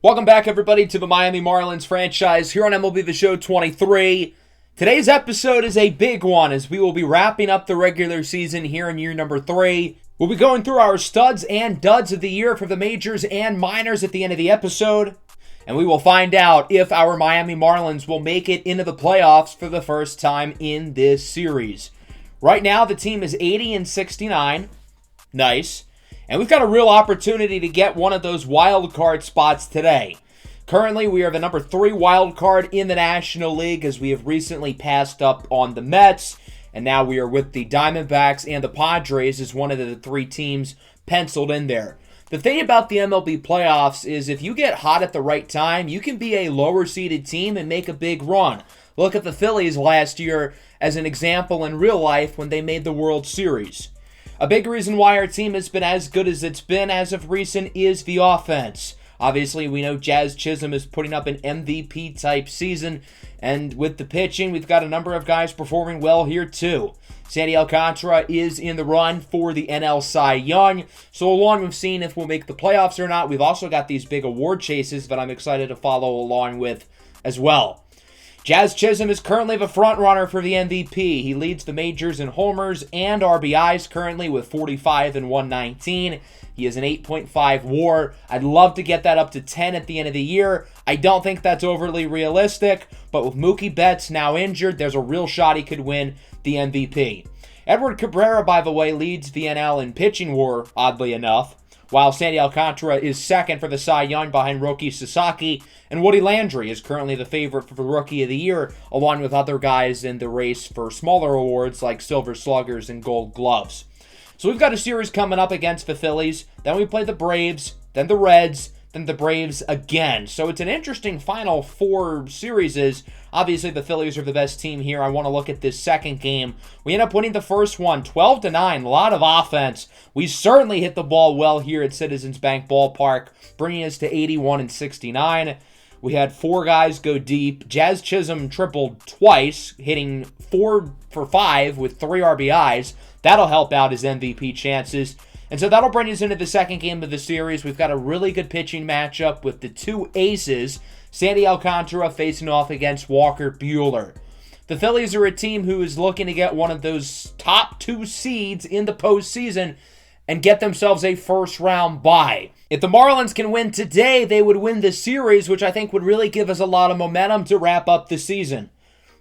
Welcome back, everybody, to the Miami Marlins franchise here on MLB The Show 23. Today's episode is a big one as we will be wrapping up the regular season here in year number 3. We'll be going through our studs and duds of the year for the majors and minors at the end of the episode. And we will find out if our Miami Marlins will make it into the playoffs for the first time in this series. Right now, the team is 80-69. Nice. And we've got a real opportunity to get one of those wild card spots today. Currently, we are the number 3 wild card in the National League as we have recently passed up on the Mets. And now we are with the Diamondbacks and the Padres as one of the 3 teams penciled in there. The thing about the MLB playoffs is if you get hot at the right time, you can be a lower seeded team and make a big run. Look at the Phillies last year as an example in real life when they made the World Series. A big reason why our team has been as good as it's been as of recent is the offense. Obviously, we know Jazz Chisholm is putting up an MVP-type season, and with the pitching, we've got a number of guys performing well here too. Sandy Alcantara is in the run for the NL Cy Young, so along with seeing if we'll make the playoffs or not, we've also got these big award chases that I'm excited to follow along with as well. Jazz Chisholm is currently the front runner for the MVP. He leads the majors in homers and RBIs currently with 45 and 119. He has an 8.5 WAR. I'd love to get that up to 10 at the end of the year. I don't think that's overly realistic, but with Mookie Betts now injured, there's a real shot he could win the MVP. Edward Cabrera, by the way, leads the NL in pitching WAR, oddly enough, while Sandy Alcantara is second for the Cy Young behind Roki Sasaki, and Woody Landry is currently the favorite for the Rookie of the Year, along with other guys in the race for smaller awards like Silver Sluggers and Gold Gloves. So we've got a series coming up against the Phillies, then we play the Braves, then the Reds, then the Braves again. So it's an interesting final 4 series. Obviously, the Phillies are the best team here. I want to look at this second game. We end up winning the first one, 12-9. A lot of offense. We certainly hit the ball well here at Citizens Bank Ballpark, bringing us to 81-69. We had 4 guys go deep. Jazz Chisholm tripled twice, hitting 4 for 5 with 3 RBIs. That'll help out his MVP chances. And so that'll bring us into the second game of the series. We've got a really good pitching matchup with the 2 aces, Sandy Alcantara facing off against Walker Buehler. The Phillies are a team who is looking to get one of those top 2 seeds in the postseason and get themselves a first-round bye. If the Marlins can win today, they would win the series, which I think would really give us a lot of momentum to wrap up the season.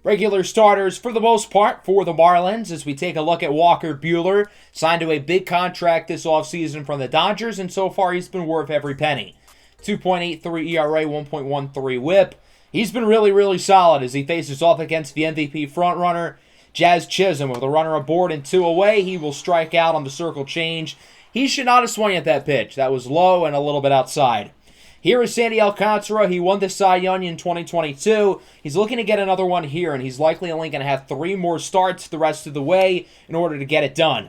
Regular starters, for the most part, for the Marlins, as we take a look at Walker Buehler, signed to a big contract this offseason from the Dodgers, and so far he's been worth every penny. 2.83 ERA, 1.13 WHIP. He's been really solid as he faces off against the MVP frontrunner, Jazz Chisholm. With a runner aboard and 2 away, he will strike out on the circle change. He should not have swung at that pitch. That was low and a little bit outside. Here is Sandy Alcantara. He won the Cy Young in 2022. He's looking to get another one here, and he's likely only going to have 3 more starts the rest of the way in order to get it done.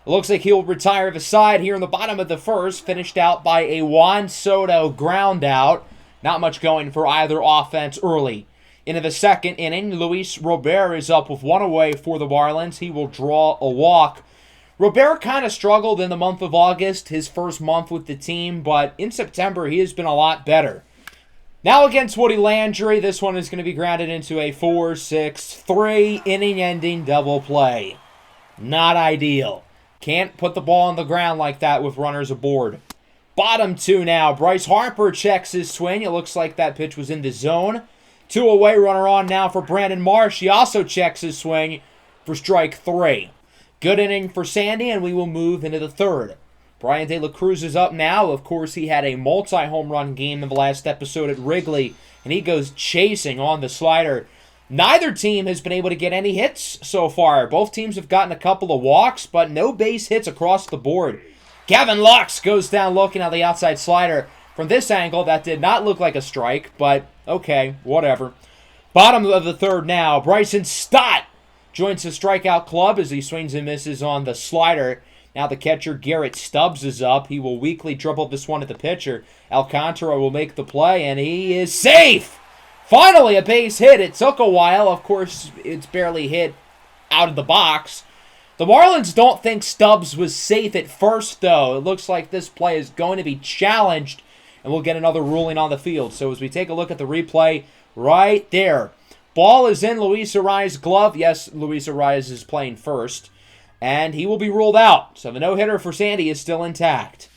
It looks like he'll retire the side here in the bottom of the first, finished out by a Juan Soto ground out. Not much going for either offense early. Into the second inning, Luis Robert is up with 1 away for the Marlins. He will draw a walk. Robert kind of struggled in the month of August, his first month with the team, but in September he has been a lot better. Now against Woody Landry, this one is going to be grounded into a 4-6-3 inning-ending double play. Not ideal. Can't put the ball on the ground like that with runners aboard. Bottom 2 now. Bryce Harper checks his swing. It looks like that pitch was in the zone. 2 away, runner on now for Brandon Marsh. He also checks his swing for strike 3. Good inning for Sandy, and we will move into the third. Brian De La Cruz is up now. Of course, he had a multi-home run game in the last episode at Wrigley, and he goes chasing on the slider. Neither team has been able to get any hits so far. Both teams have gotten a couple of walks, but no base hits across the board. Gavin Lux goes down looking at the outside slider. From this angle, that did not look like a strike, but okay, whatever. Bottom of the third now. Bryson Stott joins the strikeout club as he swings and misses on the slider. Now the catcher, Garrett Stubbs, is up. He will weakly dribble this one at the pitcher. Alcantara will make the play, and he is safe! Finally, a base hit. It took a while. Of course, it's barely hit out of the box. The Marlins don't think Stubbs was safe at first, though. It looks like this play is going to be challenged, and and we'll get another ruling on the field. So as we take a look at the replay right there, ball is in Luis Arraez's glove. Yes, Luis Arraez is playing first, and he will be ruled out. So the no-hitter for Sandy is still intact.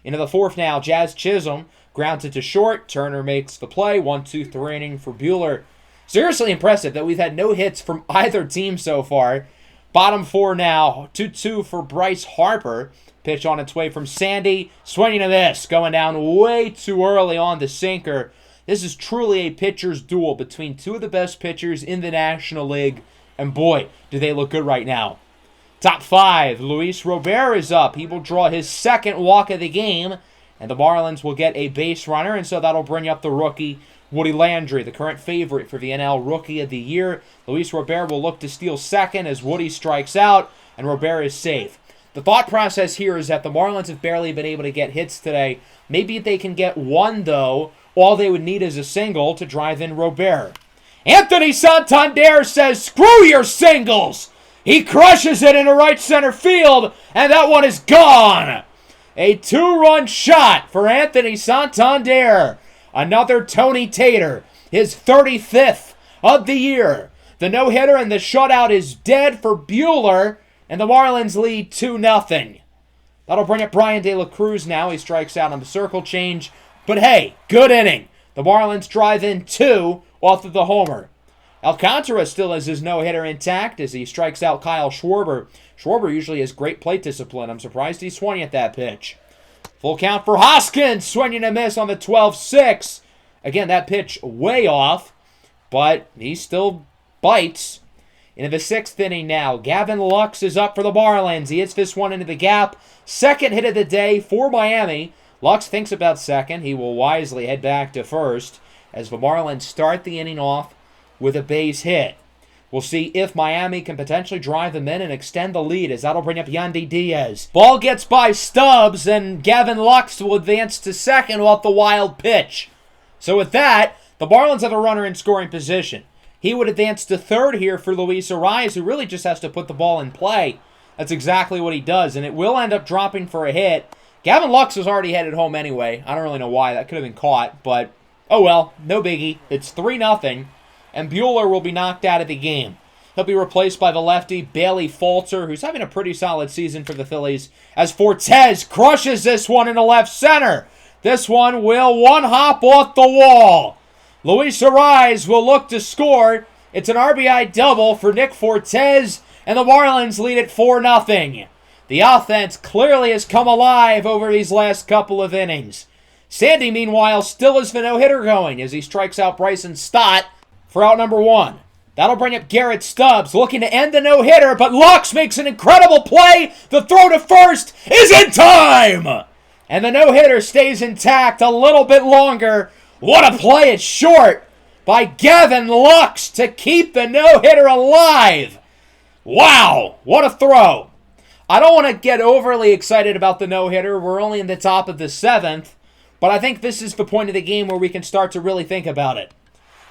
Into the fourth now, Jazz Chisholm grounds it to short. Turner makes the play. 1-2-3 inning for Buehler. Seriously impressive that we've had no hits from either team so far. Bottom four now, 2-2 for Bryce Harper. Pitch on its way from Sandy. Swinging a miss, going down way too early on the sinker. This is truly a pitcher's duel between two of the best pitchers in the National League. And boy, do they look good right now. Top five, Luis Robert is up. He will draw his second walk of the game. And the Marlins will get a base runner. And so that'll bring up the rookie, Woody Landry, the current favorite for the NL Rookie of the Year. Luis Robert will look to steal second as Woody strikes out. And Robert is safe. The thought process here is that the Marlins have barely been able to get hits today. Maybe if they can get one, though, all they would need is a single to drive in Robert. Anthony Santander says, screw your singles! He crushes it into right center field, and that one is gone! A two-run shot for Anthony Santander. Another Tony Tater, his 35th of the year. The no-hitter and the shutout is dead for Buehler, and the Marlins lead 2-0. That'll bring up Brian De La Cruz now. He strikes out on the circle change. But hey, good inning. The Marlins drive in 2 off of the homer. Alcantara still has his no-hitter intact as he strikes out Kyle Schwarber. Schwarber usually has great plate discipline. I'm surprised he swung at that pitch. Full count for Hoskins. Swinging a miss on the 12-6. Again, that pitch way off, but he still bites. Into the sixth inning now, Gavin Lux is up for the Marlins. He hits this one into the gap. Second hit of the day for Miami. Lux thinks about second. He will wisely head back to first as the Marlins start the inning off with a base hit. We'll see if Miami can potentially drive them in and extend the lead as that'll bring up Yandy Diaz. Ball gets by Stubbs and Gavin Lux will advance to second off the wild pitch. So with that, the Marlins have a runner in scoring position. He would advance to third here for Luis Arraez, who really just has to put the ball in play. That's exactly what he does, and it will end up dropping for a hit. Gavin Lux was already headed home anyway. I don't really know why. That could have been caught, but oh well, no biggie. It's 3-0, and Buehler will be knocked out of the game. He'll be replaced by the lefty Bailey Falter, who's having a pretty solid season for the Phillies, as Fortes crushes this one into left center. This one will one hop off the wall. Luis Arraez will look to score. It's an RBI double for Nick Fortes, and the Marlins lead at 4-0. The offense clearly has come alive over these last couple of innings. Sandy, meanwhile, still has the no-hitter going as he strikes out Bryson Stott for out number 1. That'll bring up Garrett Stubbs, looking to end the no-hitter, but Lux makes an incredible play. The throw to first is in time! And the no-hitter stays intact a little bit longer. What a play at short by Gavin Lux to keep the no-hitter alive. Wow, what a throw. I don't want to get overly excited about the no-hitter. We're only in the top of the 7th, but I think this is the point of the game where we can start to really think about it.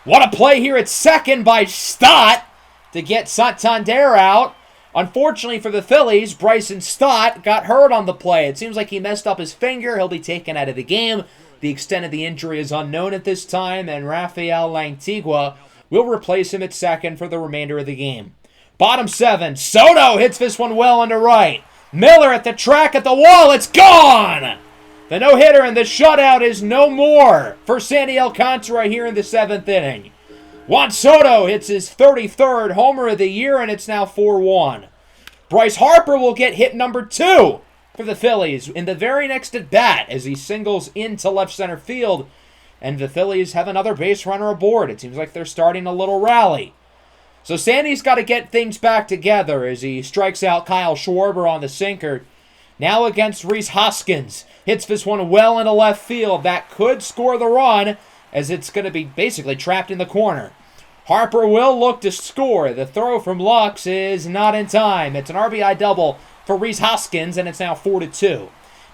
What a play here at second by Stott to get Santander out. Unfortunately for the Phillies, Bryson Stott got hurt on the play. It seems like he messed up his finger. He'll be taken out of the game. The extent of the injury is unknown at this time, and Rafael Lantigua will replace him at second for the remainder of the game. Bottom 7, Soto hits this one well into right. Miller at the track at the wall, it's gone! The no-hitter and the shutout is no more for Sandy Alcantara here in the 7th inning. Juan Soto hits his 33rd homer of the year, and it's now 4-1. Bryce Harper will get hit number 2 for the Phillies in the very next at-bat as he singles into left center field, and the Phillies have another base runner aboard. It seems like they're starting a little rally. So Sandy's got to get things back together as he strikes out Kyle Schwarber on the sinker. Now against Rhys Hoskins. Hits this one well into left field. That could score the run as it's going to be basically trapped in the corner. Harper will look to score. The throw from Lux is not in time. It's an RBI double for Rhys Hoskins, and it's now 4-2.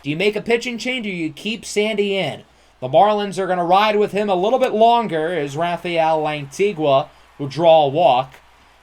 Do you make a pitching change or you keep Sandy in? The Marlins are going to ride with him a little bit longer as Rafael Lantigua will draw a walk.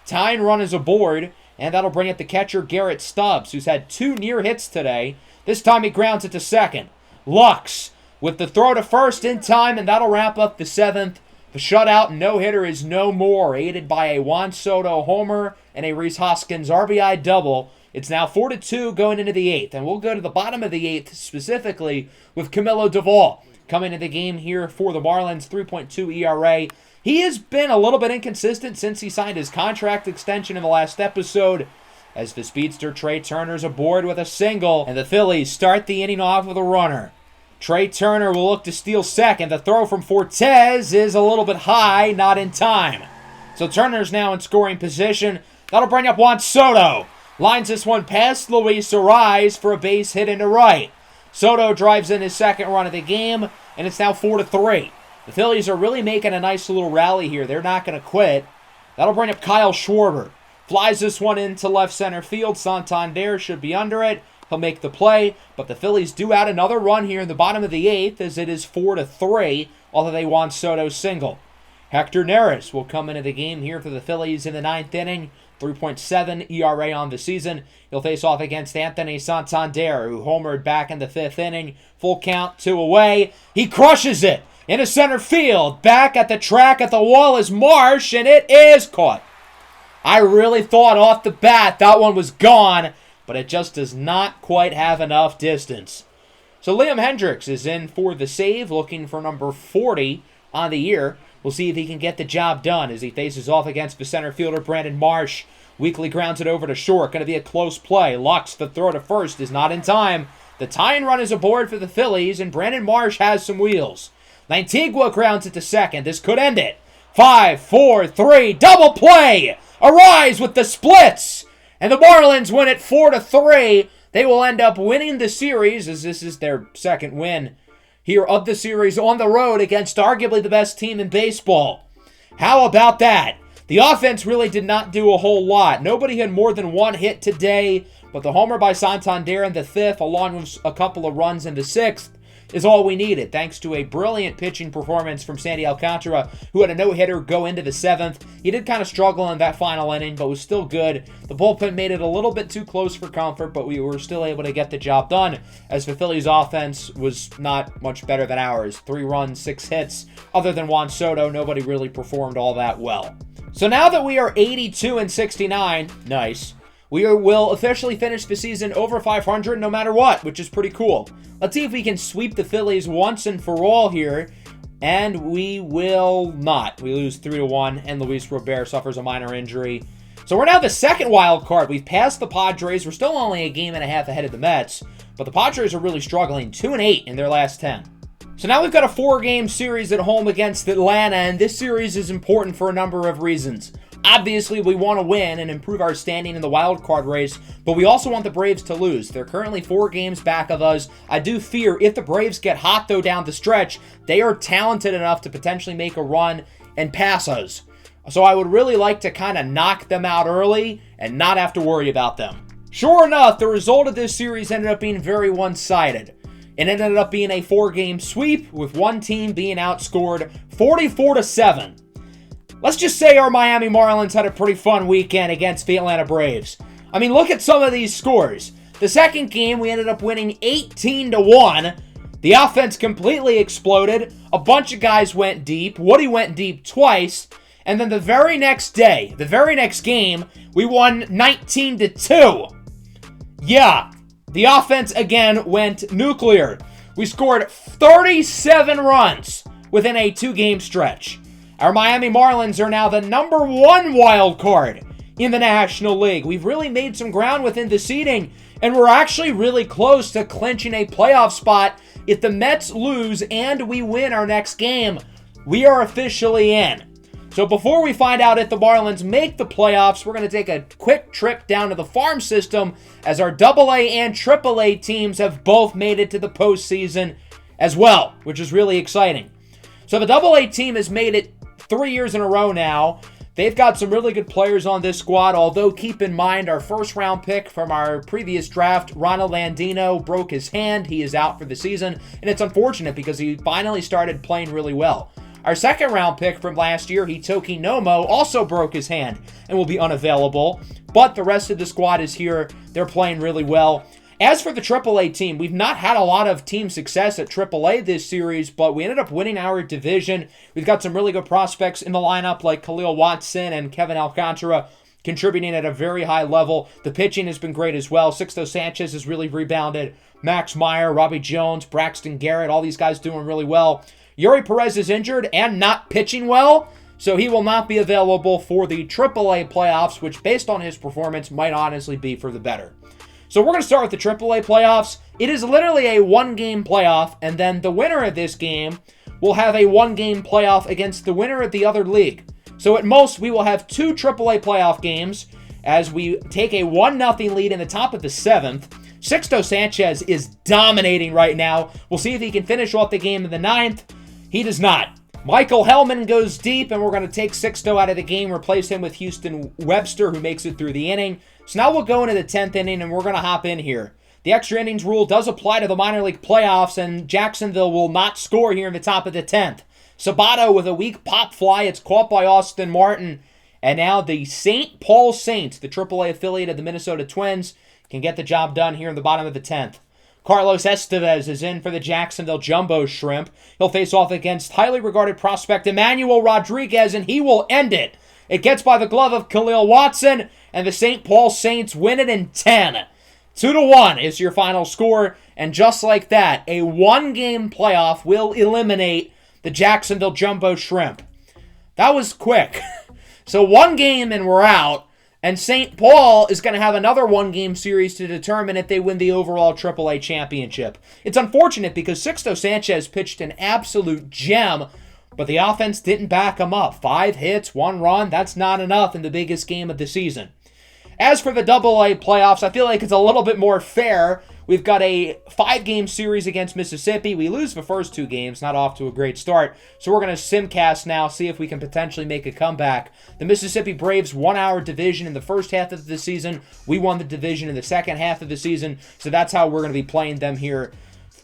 Tying run is aboard, and that'll bring up the catcher Garrett Stubbs, who's had 2 near hits today. This time he grounds it to second. Lux with the throw to first in time, and that'll wrap up the 7th. The shutout no-hitter is no more, aided by a Juan Soto homer and a Rhys Hoskins RBI double. It's now 4-2 going into the 8th, and we'll go to the bottom of the 8th specifically with Camilo Doval coming into the game here for the Marlins, 3.2 ERA. He has been a little bit inconsistent since he signed his contract extension in the last episode, as the speedster Trey Turner's aboard with a single, and the Phillies start the inning off with a runner. Trey Turner will look to steal second. The throw from Fortes is a little bit high, not in time. So Turner's now in scoring position. That'll bring up Juan Soto. Lines this one past Luis Ariz for a base hit into right. Soto drives in his second run of the game, and it's now 4-3. The Phillies are really making a nice little rally here. They're not going to quit. That'll bring up Kyle Schwarber. Flies this one into left center field. Santander should be under it. He'll make the play, but the Phillies do add another run here in the bottom of the 8th as it is 4-3, although they want Soto's single. Hector Neris will come into the game here for the Phillies in the 9th inning, 3.7 ERA on the season. He'll face off against Anthony Santander, who homered back in the 5th inning. Full count, 2 away. He crushes it into center field. Back at the track at the wall is Marsh, and it is caught. I really thought off the bat that one was gone, but it just does not quite have enough distance. So Liam Hendricks is in for the save, looking for number 40 on the year. We'll see if he can get the job done as he faces off against the center fielder Brandon Marsh. Weekly grounds it over to short. Going to be a close play. Lux, the throw to first, is not in time. The tie-in run is aboard for the Phillies, and Brandon Marsh has some wheels. Lantigua grounds it to second. This could end it. 5, 4, 3, double play! Ariz with the splits! And the Marlins win it 4-3. They will end up winning the series, as this is their second win here of the series on the road against arguably the best team in baseball. How about that? The offense really did not do a whole lot. Nobody had more than one hit today, but the homer by Santander in the 5th, along with a couple of runs in the 6th, is all we needed, thanks to a brilliant pitching performance from Sandy Alcantara, who had a no-hitter go into the 7th. He did kind of struggle in that final inning, but was still good. The bullpen made it a little bit too close for comfort, but we were still able to get the job done, as the Phillies' offense was not much better than ours. 3 runs, 6 hits. Other than Juan Soto, nobody really performed all that well. So now that we are 82-69, nice, we will officially finish the season over 500 no matter what, which is pretty cool. Let's see if we can sweep the Phillies once and for all here, and we will not. We lose 3-1, and Luis Robert suffers a minor injury. So we're now the second wild card. We've passed the Padres. We're still only a game and a half ahead of the Mets, but the Padres are really struggling, 2-8 in their last 10. So now we've got a 4-game series at home against Atlanta, and this series is important for a number of reasons. Obviously, we want to win and improve our standing in the wild card race, but we also want the Braves to lose. They're currently 4 games back of us. I do fear if the Braves get hot, though, down the stretch, they are talented enough to potentially make a run and pass us. So I would really like to kind of knock them out early and not have to worry about them. Sure enough, the result of this series ended up being very one-sided. It ended up being a 4-game sweep, with one team being outscored 44-7. Let's just say our Miami Marlins had a pretty fun weekend against the Atlanta Braves. I mean, look at some of these scores. The second game, we ended up winning 18-1. The offense completely exploded. A bunch of guys went deep. Woody went deep twice. And then the very next day, the very next game, we won 19-2. Yeah, the offense again went nuclear. We scored 37 runs within a 2-game stretch. Our Miami Marlins are now the number 1 wild card in the National League. We've really made some ground within the seeding, and we're actually really close to clinching a playoff spot. If the Mets lose and we win our next game, we are officially in. So before we find out if the Marlins make the playoffs, we're going to take a quick trip down to the farm system, as our AA and AAA teams have both made it to the postseason as well, which is really exciting. So the AA team has made it 3 years in a row now. They've got some really good players on this squad, although keep in mind our first-round pick from our previous draft, Ronald Landino, broke his hand. He is out for the season, and it's unfortunate because he finally started playing really well. Our second-round pick from last year, Hitoki Nomo, also broke his hand and will be unavailable, but the rest of the squad is here. They're playing really well. As for the AAA team, we've not had a lot of team success at AAA this series, but we ended up winning our division. We've got some really good prospects in the lineup like Khalil Watson and Kevin Alcantara contributing at a very high level. The pitching has been great as well. Sixto Sanchez has really rebounded. Max Meyer, Robbie Jones, Braxton Garrett, all these guys doing really well. Yuri Perez is injured and not pitching well, so he will not be available for the AAA playoffs, which based on his performance might honestly be for the better. So we're going to start with the AAA playoffs. It is literally a one-game playoff, and then the winner of this game will have a one-game playoff against the winner of the other league. So at most, we will have 2 AAA playoff games as we take a 1-0 lead in the top of the 7th. Sixto Sanchez is dominating right now. We'll see if he can finish off the game in the 9th. He does not. Michael Hellman goes deep, and we're going to take Sixto out of the game, replace him with Houston Webster, who makes it through the inning. So now we'll go into the 10th inning, and we're going to hop in here. The extra innings rule does apply to the minor league playoffs, and Jacksonville will not score here in the top of the 10th. Sabato with a weak pop fly. It's caught by Austin Martin. And now the St. Paul Saints, the AAA affiliate of the Minnesota Twins, can get the job done here in the bottom of the 10th. Carlos Estevez is in for the Jacksonville Jumbo Shrimp. He'll face off against highly regarded prospect Emmanuel Rodriguez, and he will end it. It gets by the glove of Khalil Watson, and the St. Paul Saints win it in 10. 2-1 is your final score, and just like that, a one-game playoff will eliminate the Jacksonville Jumbo Shrimp. That was quick. So one game and we're out. And St. Paul is going to have another one-game series to determine if they win the overall AAA championship. It's unfortunate because Sixto Sanchez pitched an absolute gem, but the offense didn't back him up. 5 hits, 1 run, that's not enough in the biggest game of the season. As for the AA playoffs, I feel like it's a little bit more fair. We've got a 5-game series against Mississippi. We lose the first 2 games, not off to a great start. So we're going to simcast now, see if we can potentially make a comeback. The Mississippi Braves won our division in the first half of the season. We won the division in the second half of the season. So that's how we're going to be playing them here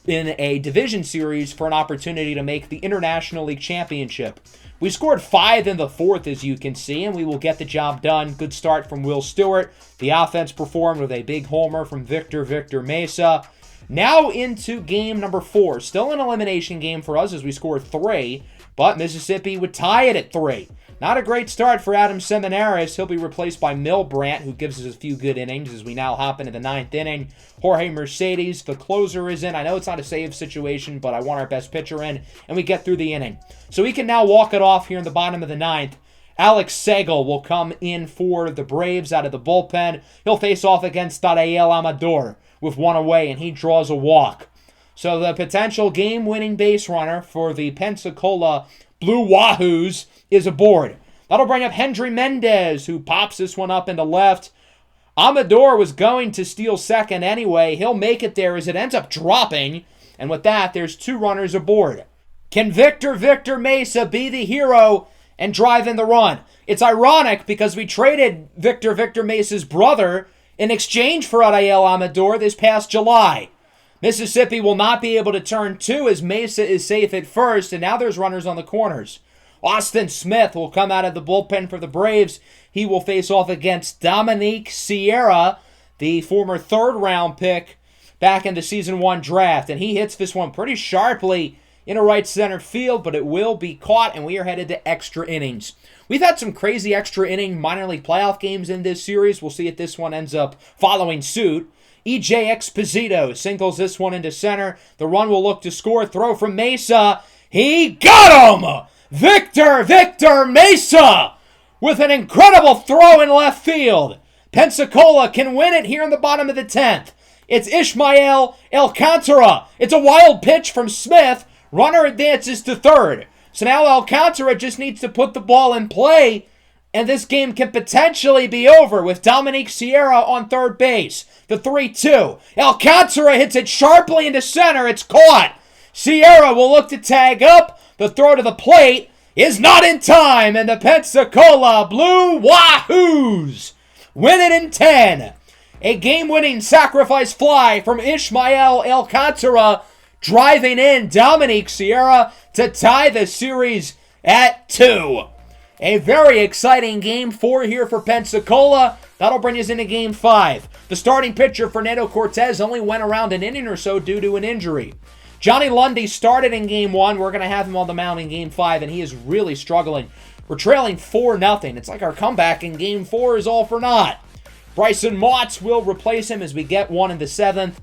in a division series for an opportunity to make the International League Championship. We scored 5 in the 4th, as you can see, and we will get the job done. Good start from Will Stewart. The offense performed with a big homer from Victor Mesa. Now into game number 4. Still an elimination game for us as we scored 3, but Mississippi would tie it at 3. Not a great start for Adam Seminaris. He'll be replaced by Milbrandt, who gives us a few good innings as we now hop into the 9th inning. Jorge Mercedes, the closer, is in. I know it's not a save situation, but I want our best pitcher in, and we get through the inning. So we can now walk it off here in the bottom of the 9th. Alex Segal will come in for the Braves out of the bullpen. He'll face off against Ariel Amador with 1 away, and he draws a walk. So the potential game-winning base runner for the Pensacola Blue Wahoos is aboard. That'll bring up Hendry Mendez, who pops this one up into left. Amador was going to steal second anyway. He'll make it there as it ends up dropping. And with that, there's 2 runners aboard. Can Victor Mesa be the hero and drive in the run? It's ironic because we traded Victor Mesa's brother in exchange for Ariel Amador this past July. Mississippi will not be able to turn 2 as Mesa is safe at first, and now there's runners on the corners. Austin Smith will come out of the bullpen for the Braves. He will face off against Dominique Sierra, the former 3rd-round pick back in the Season 1 draft, and he hits this one pretty sharply in a right center field, but it will be caught, and we are headed to extra innings. We've had some crazy extra inning minor league playoff games in this series. We'll see if this one ends up following suit. E.J. Exposito singles this one into center. The run will look to score. Throw from Mesa. He got him! Victor Mesa with an incredible throw in left field. Pensacola can win it here in the bottom of the 10th. It's Ishmael Alcantara. It's a wild pitch from Smith. Runner advances to 3rd. So now Alcantara just needs to put the ball in play, and this game can potentially be over with Dominique Sierra on 3rd base. The 3-2. Alcantara hits it sharply into center. It's caught. Sierra will look to tag up. The throw to the plate is not in time, and the Pensacola Blue Wahoos win it in 10. A game-winning sacrifice fly from Ishmael Alcantara, driving in Dominique Sierra to tie the series at 2. A very exciting game 4 here for Pensacola. That'll bring us into Game 5. The starting pitcher, Fernando Cortez, only went around an inning or so due to an injury. Johnny Lundy started in Game 1. We're going to have him on the mound in Game 5, and he is really struggling. We're trailing 4-0. It's like our comeback in Game 4 is all for naught. Bryson Motts will replace him as we get one in the 7th,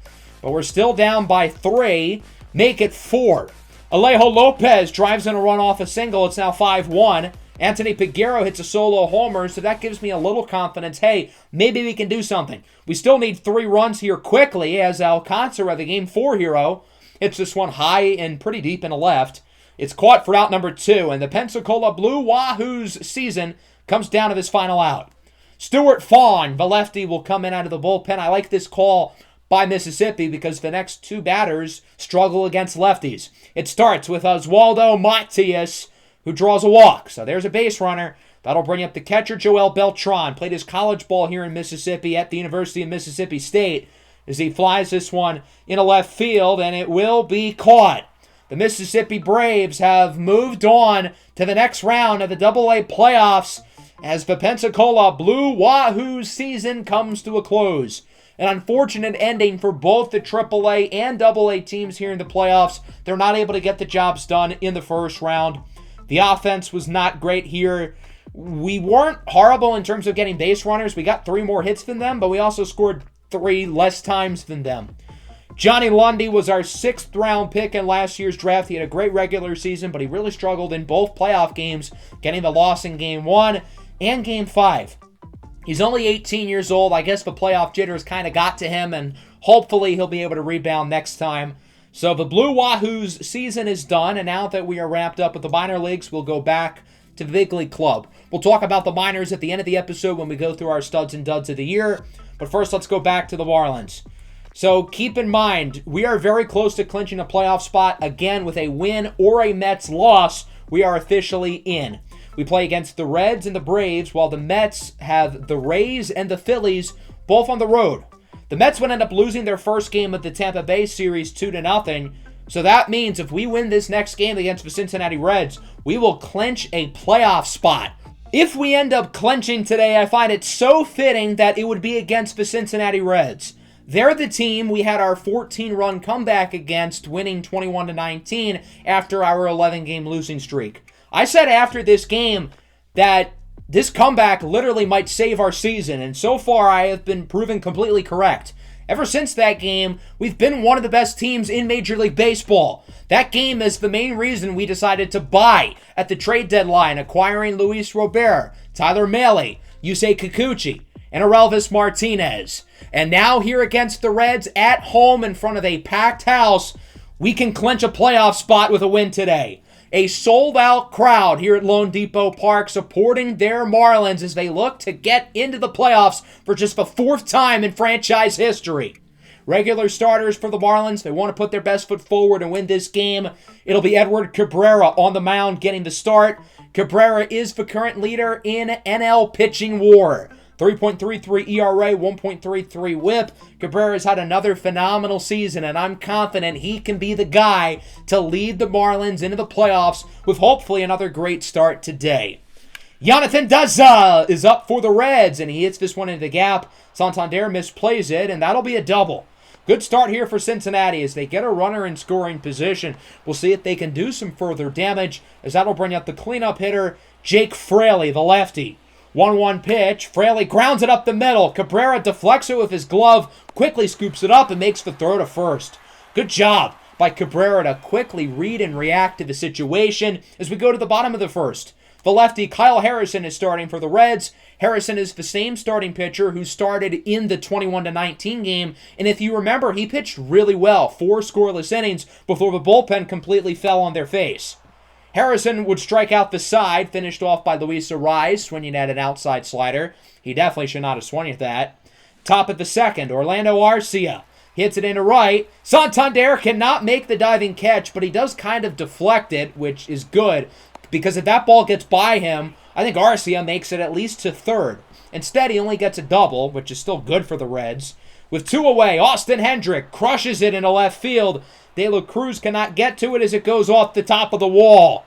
but we're still down by 3. Make it 4. Alejo Lopez drives in a run off a single. It's now 5-1. Anthony Peguero hits a solo homer, so that gives me a little confidence. Hey, maybe we can do something. We still need 3 runs here quickly as Alcantara, the Game 4 hero, hits this one high and pretty deep in the left. It's caught for out number 2, and the Pensacola Blue Wahoo's season comes down to this final out. Stuart Fawn, the lefty, will come in out of the bullpen. I like this call by Mississippi because the next 2 batters struggle against lefties. It starts with Oswaldo Matias, who draws a walk. So there's a base runner. That'll bring up the catcher, Joel Beltran. Played his college ball here in Mississippi at the University of Mississippi State as he flies this one into left field, and it will be caught. The Mississippi Braves have moved on to the next round of the AA playoffs as the Pensacola Blue Wahoo's season comes to a close. An unfortunate ending for both the AAA and AA teams here in the playoffs. They're not able to get the jobs done in the first round. The offense was not great here. We weren't horrible in terms of getting base runners. We got 3 more hits than them, but we also scored 3 less times than them. Johnny Lundy was our 6th round pick in last year's draft. He had a great regular season, but he really struggled in both playoff games, getting the loss in Game 1 and Game 5. He's only 18 years old. I guess the playoff jitters kind of got to him, and hopefully he'll be able to rebound next time. So the Blue Wahoo's season is done, and now that we are wrapped up with the minor leagues, we'll go back to the big league club. We'll talk about the minors at the end of the episode when we go through our studs and duds of the year. But first, let's go back to the Marlins. So keep in mind, we are very close to clinching a playoff spot. Again, with a win or a Mets loss, we are officially in. We play against the Reds and the Braves, while the Mets have the Rays and the Phillies both on the road. The Mets would end up losing their first game of the Tampa Bay series 2-0. So that means if we win this next game against the Cincinnati Reds, we will clinch a playoff spot. If we end up clinching today, I find it so fitting that it would be against the Cincinnati Reds. They're the team we had our 14-run comeback against, winning 21-19 after our 11-game losing streak. I said after this game that this comeback literally might save our season, and so far I have been proven completely correct. Ever since that game, we've been one of the best teams in Major League Baseball. That game is the main reason we decided to buy at the trade deadline, acquiring Luis Robert, Tyler Mahle, Yusei Kikuchi, and Aurelvis Martinez. And now here against the Reds at home in front of a packed house, we can clinch a playoff spot with a win today. A sold-out crowd here at Lone Depot Park supporting their Marlins as they look to get into the playoffs for just the 4th time in franchise history. Regular starters for the Marlins, they want to put their best foot forward and win this game. It'll be Edward Cabrera on the mound getting the start. Cabrera is the current leader in NL pitching war. 3.33 ERA, 1.33 whip. Cabrera's had another phenomenal season, and I'm confident he can be the guy to lead the Marlins into the playoffs with hopefully another great start today. Jonathan Daza is up for the Reds, and he hits this one into the gap. Santander misplays it, and that'll be a double. Good start here for Cincinnati as they get a runner in scoring position. We'll see if they can do some further damage, as that'll bring up the cleanup hitter, Jake Fraley, the lefty. 1-1 pitch. Fraley grounds it up the middle. Cabrera deflects it with his glove, quickly scoops it up and makes the throw to first. Good job by Cabrera to quickly read and react to the situation as we go to the bottom of the first. The lefty, Kyle Harrison, is starting for the Reds. Harrison is the same starting pitcher who started in the 21-19 game, and if you remember, he pitched really well, 4 scoreless innings before the bullpen completely fell on their face. Harrison would strike out the side, finished off by Luis Arraez, swinging at an outside slider. He definitely should not have swung at that. Top of the second, Orlando Arcia hits it into right. Santander cannot make the diving catch, but he does kind of deflect it, which is good, because if that ball gets by him, I think Arcia makes it at least to third. Instead, he only gets a double, which is still good for the Reds. With 2 away, Austin Hendrick crushes it into left field. De La Cruz cannot get to it as it goes off the top of the wall.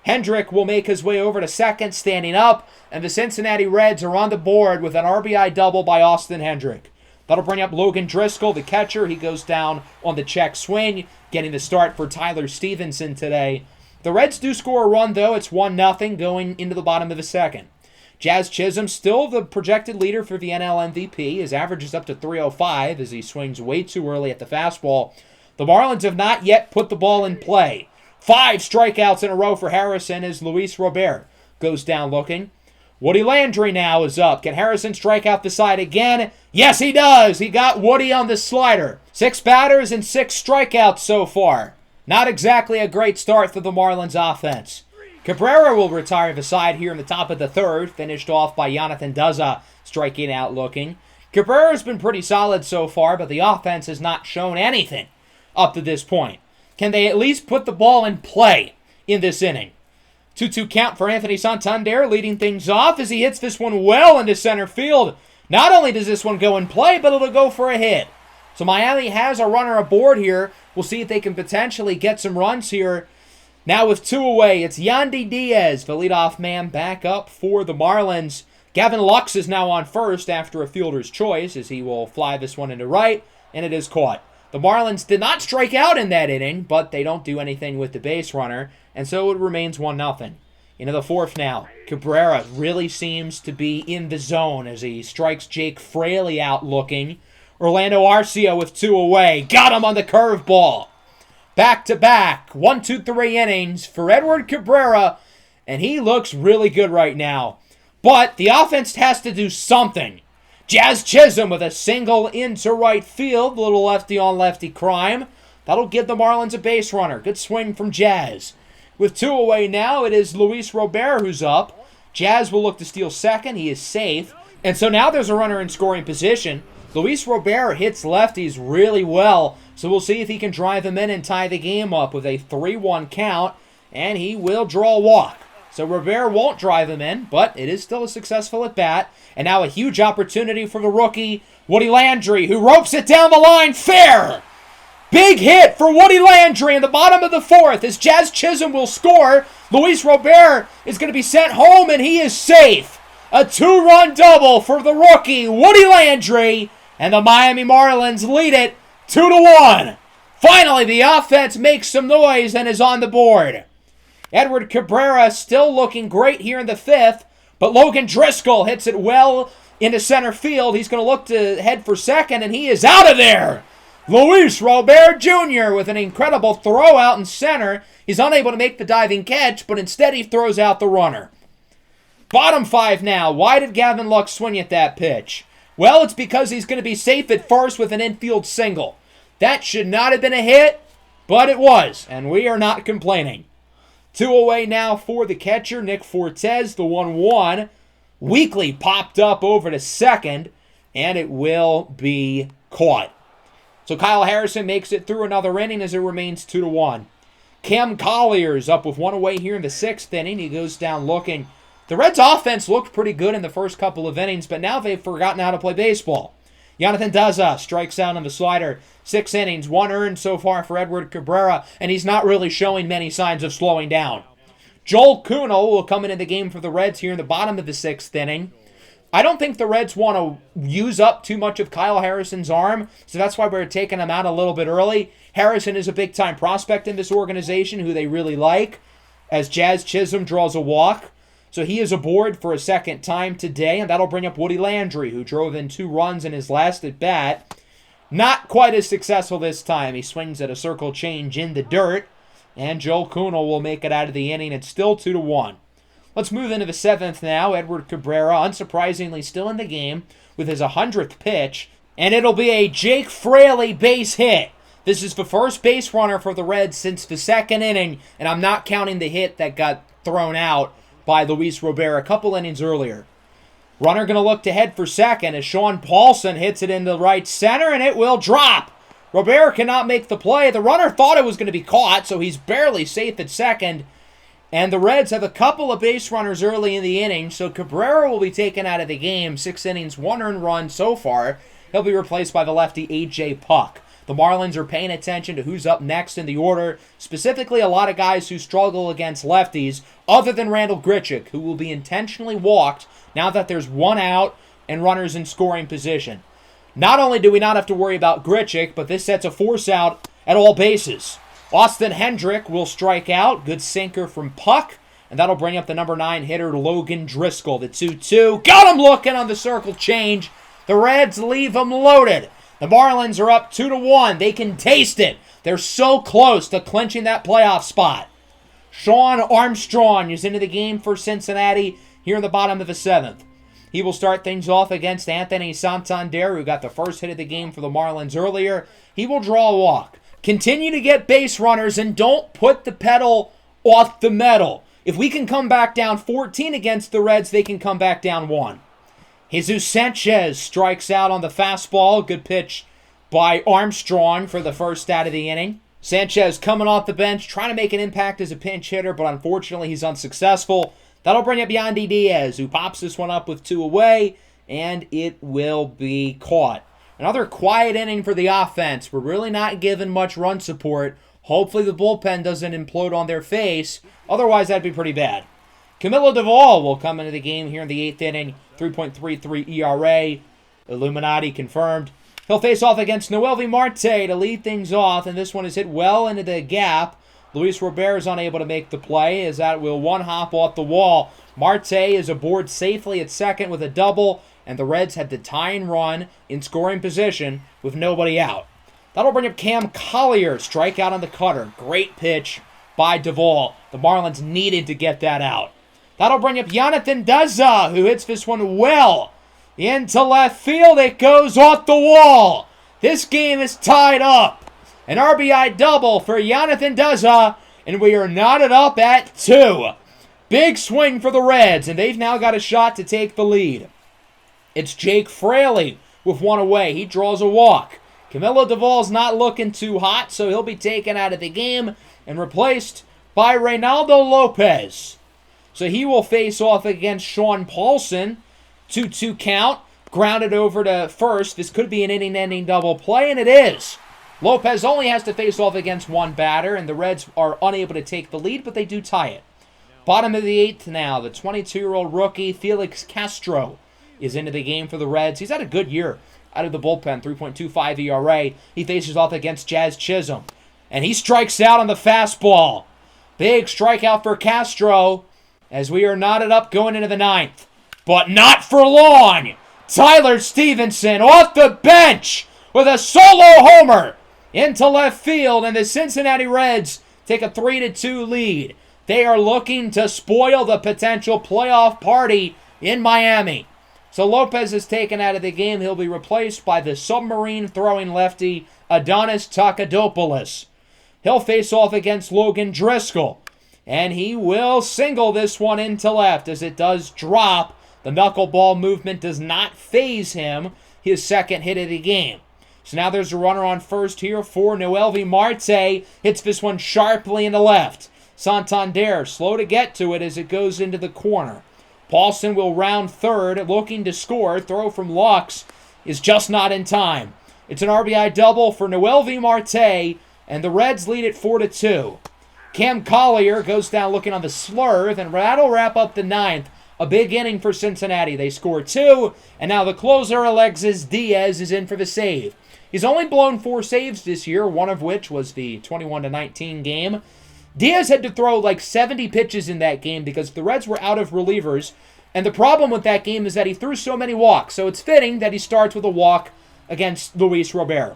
Hendrick will make his way over to second, standing up, and the Cincinnati Reds are on the board with an RBI double by Austin Hendrick. That'll bring up Logan Driscoll, the catcher. He goes down on the check swing, getting the start for Tyler Stevenson today. The Reds do score a run, though. It's 1-0 going into the bottom of the second. Jazz Chisholm, still the projected leader for the NL MVP. His average is up to 305 as he swings way too early at the fastball. The Marlins have not yet put the ball in play. 5 strikeouts in a row for Harrison as Luis Robert goes down looking. Woody Landry now is up. Can Harrison strike out the side again? Yes, he does. He got Woody on the slider. 6 batters and 6 strikeouts so far. Not exactly a great start for the Marlins offense. Cabrera will retire the side here in the top of the third, finished off by Jonathan Duzza striking out looking. Cabrera's been pretty solid so far, but the offense has not shown anything up to this point. Can they at least put the ball in play in this inning? 2-2 count for Anthony Santander, leading things off as he hits this one well into center field. Not only does this one go in play, but it'll go for a hit. So Miami has a runner aboard here. We'll see if they can potentially get some runs here. Now with 2 away, it's Yandy Diaz, the leadoff man, back up for the Marlins. Gavin Lux is now on first after a fielder's choice as he will fly this one into right, and it is caught. The Marlins did not strike out in that inning, but they don't do anything with the base runner, and so it remains 1-0. Into the fourth now. Cabrera really seems to be in the zone as he strikes Jake Fraley out looking. Orlando Arcia with 2 away. Got him on the curveball. Back-to-back, 1-2-3 innings for Edward Cabrera, and he looks really good right now. But the offense has to do something. Jazz Chisholm with a single into right field, little lefty-on-lefty crime. That'll give the Marlins a base runner. Good swing from Jazz. With 2 away now, it is Luis Robert who's up. Jazz will look to steal second. He is safe. And so now there's a runner in scoring position. Luis Robert hits lefties really well, so we'll see if he can drive him in and tie the game up with a 3-1 count, and he will draw a walk. So Robert won't drive him in, but it is still a successful at-bat. And now a huge opportunity for the rookie, Woody Landry, who ropes it down the line. Fair! Big hit for Woody Landry in the bottom of the fourth as Jazz Chisholm will score. Luis Robert is going to be sent home, and he is safe. A 2-run double for the rookie, Woody Landry, and the Miami Marlins lead it 2-1. Finally, the offense makes some noise and is on the board. Edward Cabrera still looking great here in the fifth, but Logan Driscoll hits it well into center field. He's going to look to head for second, and he is out of there. Luis Robert Jr. with an incredible throw out in center. He's unable to make the diving catch, but instead he throws out the runner. Bottom 5 now. Why did Gavin Lux swing at that pitch? Well, it's because he's going to be safe at first with an infield single. That should not have been a hit, but it was, and we are not complaining. 2 away now for the catcher, Nick Fortes, the 1-1. Weekly popped up over to second, and it will be caught. So Kyle Harrison makes it through another inning as it remains 2-1. Cam Collier's up with 1 away here in the 6th inning. He goes down looking. The Reds' offense looked pretty good in the first couple of innings, but now they've forgotten how to play baseball. Jonathan Duzza strikes out on the slider. 6 innings, 1 earned so far for Edward Cabrera, and he's not really showing many signs of slowing down. Joel Kuhnel will come into the game for the Reds here in the bottom of the 6th inning. I don't think the Reds want to use up too much of Kyle Harrison's arm, so that's why we're taking him out a little bit early. Harrison is a big-time prospect in this organization who they really like, as Jazz Chisholm draws a walk. So he is aboard for a second time today, and that'll bring up Woody Landry, who drove in 2 runs in his last at-bat. Not quite as successful this time. He swings at a circle change in the dirt, and Joel Kuhnel will make it out of the inning. It's still 2-1. Let's move into the 7th now. Edward Cabrera, unsurprisingly, still in the game with his 100th pitch, and it'll be a Jake Fraley base hit. This is the first base runner for the Reds since the 2nd inning, and I'm not counting the hit that got thrown out by Luis Robert a couple innings earlier. Runner going to look to head for second as Sean Paulson hits it into right center, and it will drop. Robert cannot make the play. The runner thought it was going to be caught, so he's barely safe at second. And the Reds have a couple of base runners early in the inning, so Cabrera will be taken out of the game. 6 innings, 1 earned run so far. He'll be replaced by the lefty A.J. Puck. The Marlins are paying attention to who's up next in the order, specifically a lot of guys who struggle against lefties, other than Randal Grichuk, who will be intentionally walked now that there's one out and runners in scoring position. Not only do we not have to worry about Grichuk, but this sets a force out at all bases. Austin Hendrick will strike out. Good sinker from Puck. And that'll bring up the number 9 hitter, Logan Driscoll. The 2-2. Got him looking on the circle change. The Reds leave him loaded. The Marlins are up 2-1. They can taste it. They're so close to clinching that playoff spot. Sean Armstrong is into the game for Cincinnati here in the bottom of the 7th. He will start things off against Anthony Santander, who got the first hit of the game for the Marlins earlier. He will draw a walk. Continue to get base runners and don't put the pedal off the metal. If we can come back down 14 against the Reds, they can come back down 1. Jesus Sanchez strikes out on the fastball. Good pitch by Armstrong for the first out of the inning. Sanchez coming off the bench, trying to make an impact as a pinch hitter, but unfortunately he's unsuccessful. That'll bring up Yandy Diaz, who pops this one up with 2 away, and it will be caught. Another quiet inning for the offense. We're really not given much run support. Hopefully the bullpen doesn't implode on their face. Otherwise, that'd be pretty bad. Camilo Duvall will come into the game here in the 8th inning. 3.33 ERA. Illuminati confirmed. He'll face off against Noelvi Marte to lead things off, and this one is hit well into the gap. Luis Robert is unable to make the play, as that will one hop off the wall. Marte is aboard safely at second with a double, and the Reds had the tying run in scoring position with nobody out. That'll bring up Cam Collier, strikeout on the cutter. Great pitch by Duvall. The Marlins needed to get that out. That'll bring up Jonathan Daza, who hits this one well into left field. It goes off the wall. This game is tied up. An RBI double for Jonathan Daza, and we are knotted up at 2. Big swing for the Reds, and they've now got a shot to take the lead. It's Jake Fraley with 1 away. He draws a walk. Camilo Duvall's not looking too hot, so he'll be taken out of the game and replaced by Reynaldo Lopez. So he will face off against Sean Paulson. 2-2 count. Grounded over to first. This could be an inning-ending double play, and it is. Lopez only has to face off against 1 batter, and the Reds are unable to take the lead, but they do tie it. Bottom of the 8th now. The 22-year-old rookie, Felix Castro, is into the game for the Reds. He's had a good year out of the bullpen, 3.25 ERA. He faces off against Jazz Chisholm, and he strikes out on the fastball. Big strikeout for Castro as we are knotted up going into the 9th. But not for long. Tyler Stevenson off the bench with a solo homer into left field, and the Cincinnati Reds take a 3-2 lead. They are looking to spoil the potential playoff party in Miami. So Lopez is taken out of the game. He'll be replaced by the submarine-throwing lefty Adonis Takadopoulos. He'll face off against Logan Driscoll, and he will single this one into left as it does drop. The knuckleball movement does not faze him, his second hit of the game. So now there's a runner on first here for Noelvi Marte. Hits this one sharply into left. Santander slow to get to it as it goes into the corner. Paulson will round third, looking to score. Throw from Lux is just not in time. It's an RBI double for Noelvi Marte, and the Reds lead it 4-2. Cam Collier goes down looking on the slurve, and that'll wrap up the 9th. A big inning for Cincinnati. They score 2, and now the closer, Alexis Diaz, is in for the save. He's only blown 4 saves this year, one of which was the 21-19 game. Diaz had to throw like 70 pitches in that game because the Reds were out of relievers, and the problem with that game is that he threw so many walks, so it's fitting that he starts with a walk against Luis Robert.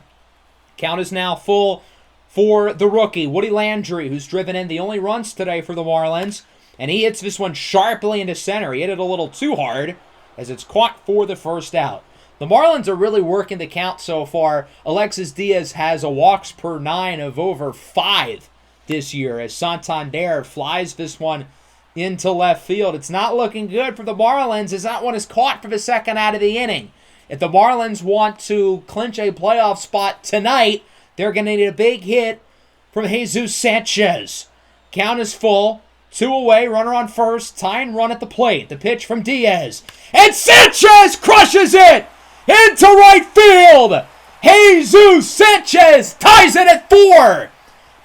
Count is now full for the rookie, Woody Landry, who's driven in the only runs today for the Marlins, and he hits this one sharply into center. He hit it a little too hard as it's caught for the first out. The Marlins are really working the count so far. Alexis Diaz has a walks per 9 of over 5 this year as Santander flies this one into left field. It's not looking good for the Marlins as that one is caught for the second out of the inning. If the Marlins want to clinch a playoff spot tonight, they're going to need a big hit from Jesus Sanchez. Count is full. 2 away, runner on first, tying run at the plate. The pitch from Diaz. And Sanchez crushes it into right field. Jesus Sanchez ties it at 4.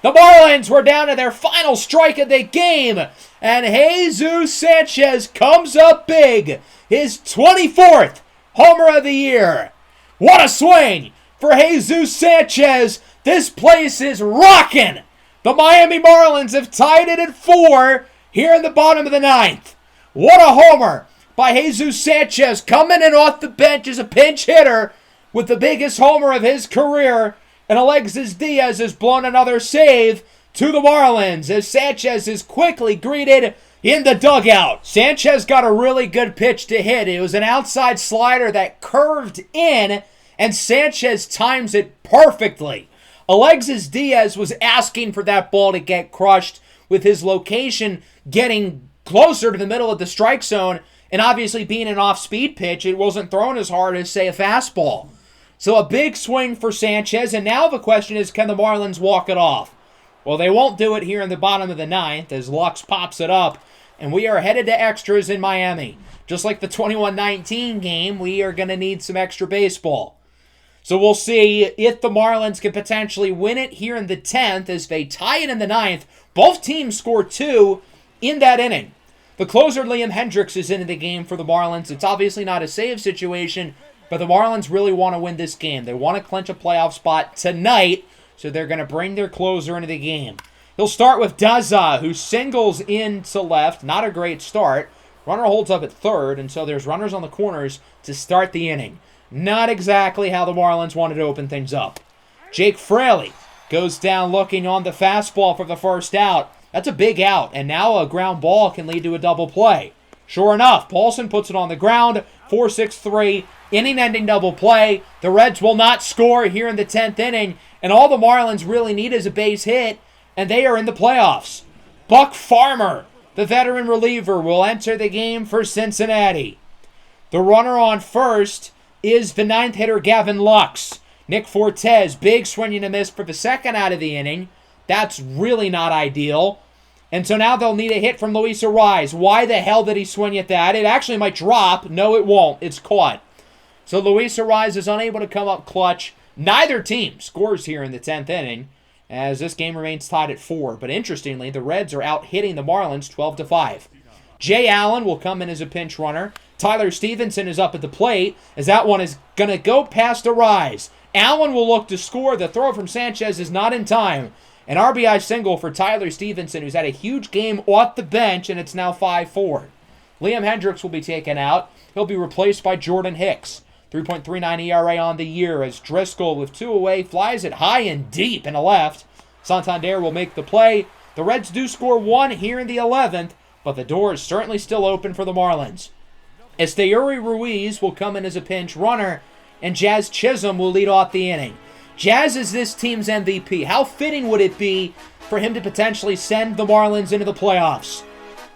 The Marlins were down to their final strike of the game, and Jesus Sanchez comes up big. His 24th homer of the year. What a swing for Jesus Sanchez. This place is rocking. The Miami Marlins have tied it at 4 here in the bottom of the 9th. What a homer by Jesus Sanchez, coming in off the bench as a pinch hitter with the biggest homer of his career. And Alexis Diaz has blown another save to the Marlins as Sanchez is quickly greeted in the dugout. Sanchez got a really good pitch to hit. It was an outside slider that curved in, and Sanchez times it perfectly. Alexis Diaz was asking for that ball to get crushed, with his location getting closer to the middle of the strike zone, and obviously being an off-speed pitch, it wasn't thrown as hard as, say, a fastball. So a big swing for Sanchez, and now the question is, can the Marlins walk it off? Well, they won't do it here in the bottom of the 9th as Lux pops it up, and we are headed to extras in Miami. Just like the 21-19 game, we are going to need some extra baseball. So we'll see if the Marlins can potentially win it here in the 10th as they tie it in the 9th. Both teams score 2 in that inning. The closer, Liam Hendricks, is into the game for the Marlins. It's obviously not a save situation, but the Marlins really want to win this game. They want to clinch a playoff spot tonight, so they're going to bring their closer into the game. He'll start with Daza, who singles in to left. Not a great start. Runner holds up at third, and so there's runners on the corners to start the inning. Not exactly how the Marlins wanted to open things up. Jake Fraley goes down looking on the fastball for the first out. That's a big out, and now a ground ball can lead to a double play. Sure enough, Paulson puts it on the ground. 4-6-3, inning-ending double play. The Reds will not score here in the 10th inning, and all the Marlins really need is a base hit, and they are in the playoffs. Buck Farmer, the veteran reliever, will enter the game for Cincinnati. The runner on first is the 9th hitter, Gavin Lux. Nick Fortes, big swing and a miss for the second out of the inning. That's really not ideal. And so now they'll need a hit from Luis Arraez. Why the hell did he swing at that? It actually might drop. No, it won't. It's caught. So Luis Arraez is unable to come up clutch. Neither team scores here in the 10th inning, as this game remains tied at 4. But interestingly, the Reds are out hitting the Marlins 12-5. Jay Allen will come in as a pinch runner. Tyler Stevenson is up at the plate, as that one is going to go past Arraez. Allen will look to score. The throw from Sanchez is not in time. An RBI single for Tyler Stevenson, who's had a huge game off the bench, and it's now 5-4. Liam Hendricks will be taken out. He'll be replaced by Jordan Hicks. 3.39 ERA on the year as Driscoll, with 2 away, flies it high and deep in the left. Santander will make the play. The Reds do score 1 here in the 11th, but the door is certainly still open for the Marlins. Esteury Ruiz will come in as a pinch runner, and Jazz Chisholm will lead off the inning. Jazz is this team's MVP. How fitting would it be for him to potentially send the Marlins into the playoffs?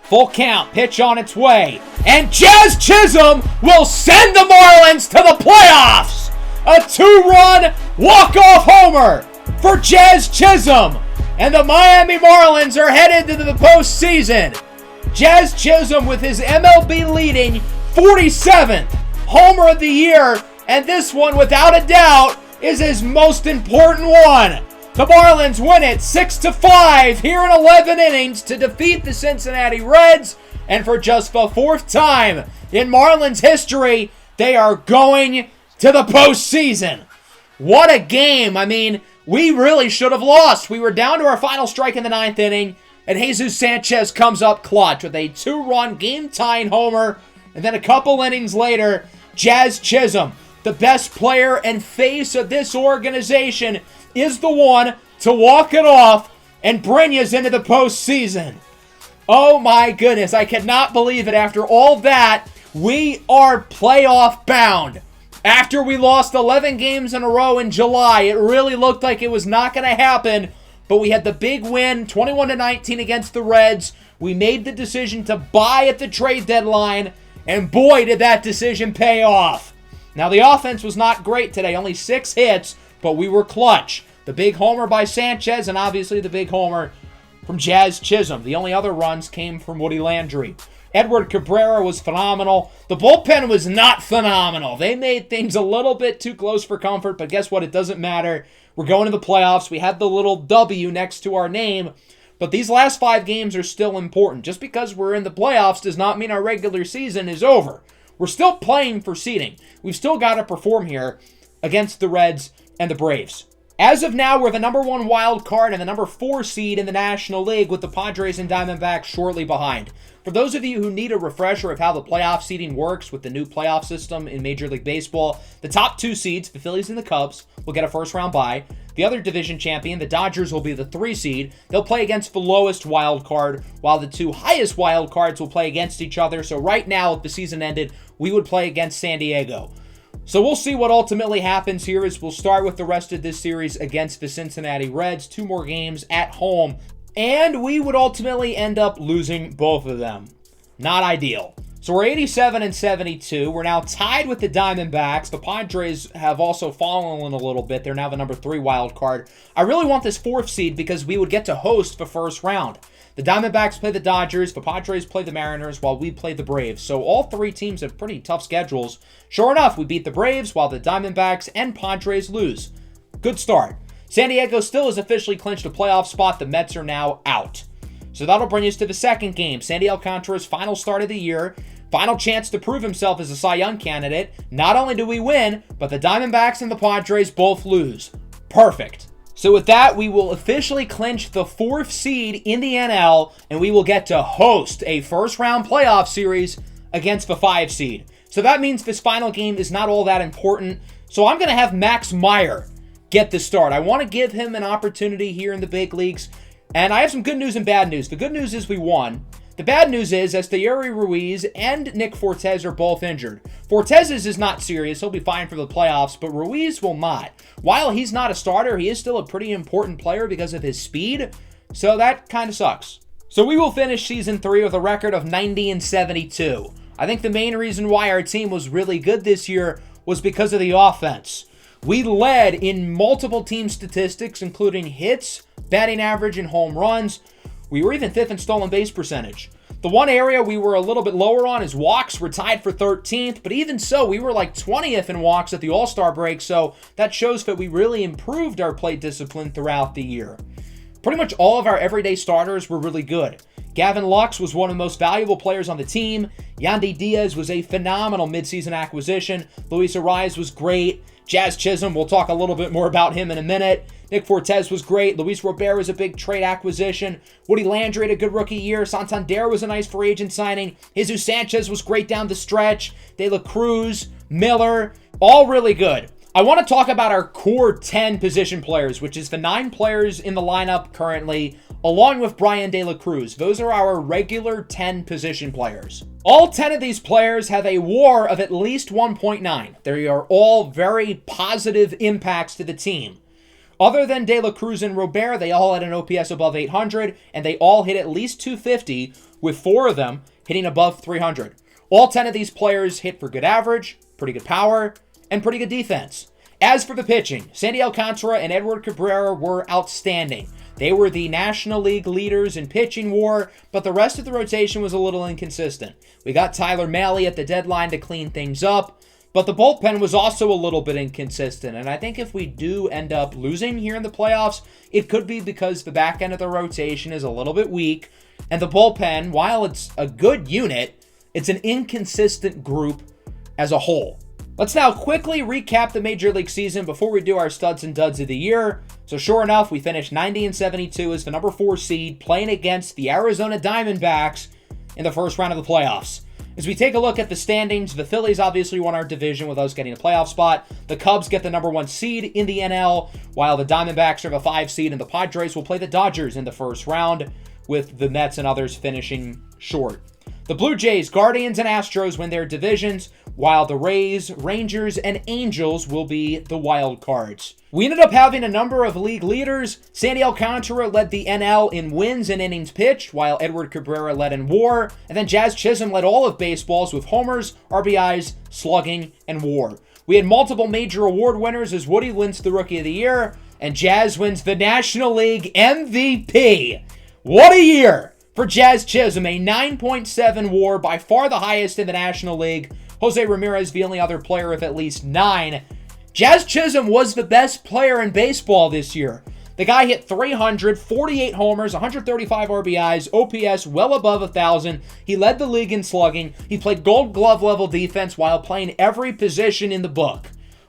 Full count, pitch on its way, and Jazz Chisholm will send the Marlins to the playoffs! A 2-run walk-off homer for Jazz Chisholm, and the Miami Marlins are headed to the postseason. Jazz Chisholm with his MLB leading 47th homer of the year, and this one, without a doubt, is his most important one. The Marlins win it 6-5 here in 11 innings to defeat the Cincinnati Reds, and for just the 4th time in Marlins history, they are going to the postseason. What a game. I mean, we really should have lost. We were down to our final strike in the 9th inning, and Jesus Sanchez comes up clutch with a 2-run game-tying homer, and then a couple innings later, Jazz Chisholm, the best player and face of this organization, is the one to walk it off and bring us into the postseason. Oh my goodness, I cannot believe it. After all that, we are playoff bound. After we lost 11 games in a row in July, it really looked like it was not going to happen, but we had the big win, 21-19 against the Reds. We made the decision to buy at the trade deadline, and boy, did that decision pay off. Now, the offense was not great today, only 6 hits, but we were clutch. The big homer by Sanchez, and obviously the big homer from Jazz Chisholm. The only other runs came from Woody Landry. Edward Cabrera was phenomenal. The bullpen was not phenomenal. They made things a little bit too close for comfort, but guess what? It doesn't matter. We're going to the playoffs. We have the little W next to our name, but these last 5 games are still important. Just because we're in the playoffs does not mean our regular season is over. We're still playing for seeding. We've still got to perform here against the Reds and the Braves. As of now, we're the number 1 wild card and the number 4 seed in the National League, with the Padres and Diamondbacks shortly behind. For those of you who need a refresher of how the playoff seeding works with the new playoff system in Major League Baseball, the top 2 seeds, the Phillies and the Cubs, will get a first-round bye. The other division champion, the Dodgers, will be the 3 seed. They'll play against the lowest wild card, while the 2 highest wild cards will play against each other. So right now, if the season ended, we would play against San Diego. So we'll see what ultimately happens here, as we'll start with the rest of this series against the Cincinnati Reds. 2 more games at home, and we would ultimately end up losing both of them. Not ideal. So we're 87 and 72. We're now tied with the Diamondbacks. The Padres have also fallen a little bit. They're now the number 3 wild card. I really want this 4th seed because we would get to host the first round. The Diamondbacks play the Dodgers, the Padres play the Mariners, while we play the Braves. So all 3 teams have pretty tough schedules. Sure enough, we beat the Braves while the Diamondbacks and Padres lose. Good start. San Diego still has officially clinched a playoff spot. The Mets are now out. So that'll bring us to the second game. Sandy Alcantara's final start of the year. Final chance to prove himself as a Cy Young candidate. Not only do we win, but the Diamondbacks and the Padres both lose. Perfect. So with that, we will officially clinch the 4th seed in the NL, and we will get to host a first-round playoff series against the 5 seed. So that means this final game is not all that important. So I'm going to have Max Meyer get the start. I want to give him an opportunity here in the big leagues. And I have some good news and bad news. The good news is we won. The bad news is Esteury Ruiz and Nick Fortes are both injured. Fortes is not serious. He'll be fine for the playoffs, but Ruiz will not. While he's not a starter, he is still a pretty important player because of his speed, so that kind of sucks. So we will finish Season 3 with a record of 90 and 72. I think the main reason why our team was really good this year was because of the offense. We led in multiple team statistics, including hits, batting average, and home runs. We were even 5th in stolen base percentage. The one area we were a little bit lower on is walks. We're tied for 13th, but even so, we were like 20th in walks at the All-Star break, so that shows that we really improved our plate discipline throughout the year. Pretty much all of our everyday starters were really good. Gavin Lux was one of the most valuable players on the team. Yandy Diaz was a phenomenal midseason acquisition. Luis Ariz was great. Jazz Chisholm, we'll talk a little bit more about him in a minute. Nick Fortes was great. Luis Robert was a big trade acquisition. Woody Landry had a good rookie year. Santander was a nice free agent signing. Jesus Sanchez was great down the stretch. De La Cruz, Miller, all really good. I want to talk about our core 10 position players, which is the 9 players in the lineup currently, along with Brian De La Cruz. Those are our regular 10 position players. All 10 of these players have a WAR of at least 1.9. They are all very positive impacts to the team. Other than De La Cruz and Robert, they all had an OPS above 800, and they all hit at least 250, with 4 of them hitting above 300. All 10 of these players hit for good average, pretty good power, and pretty good defense. As for the pitching, Sandy Alcantara and Edward Cabrera were outstanding. They were the National League leaders in pitching WAR, but the rest of the rotation was a little inconsistent. We got Tyler Mahle at the deadline to clean things up, but the bullpen was also a little bit inconsistent, and I think if we do end up losing here in the playoffs, it could be because the back end of the rotation is a little bit weak, and the bullpen, while it's a good unit, it's an inconsistent group as a whole. Let's now quickly recap the Major League season before we do our studs and duds of the year. So sure enough, we finished 90 and 72 as the number 4 seed, playing against the Arizona Diamondbacks in the first round of the playoffs. As we take a look at the standings, the Phillies obviously won our division with us getting a playoff spot. The Cubs get the number 1 seed in the NL, while the Diamondbacks are the 5 seed, and the Padres will play the Dodgers in the first round, with the Mets and others finishing short. The Blue Jays, Guardians, and Astros win their divisions, while the Rays, Rangers, and Angels will be the wild cards. We ended up having a number of league leaders. Sandy Alcantara led the NL in wins and innings pitched, while Edward Cabrera led in WAR, and then Jazz Chisholm led all of baseballs with homers, RBIs, slugging, and WAR. We had multiple major award winners as Woody wins the Rookie of the Year, and Jazz wins the National League MVP. What a year For Jazz Chisholm, a 9.7 WAR, by far the highest in the National League. Jose Ramirez, the only other player with at least 9. Jazz Chisholm was the best player in baseball this year. The guy hit 300, 48 homers, 135 RBIs, OPS well above 1,000. He led the league in slugging. He played Gold Glove level defense while playing every position in the book.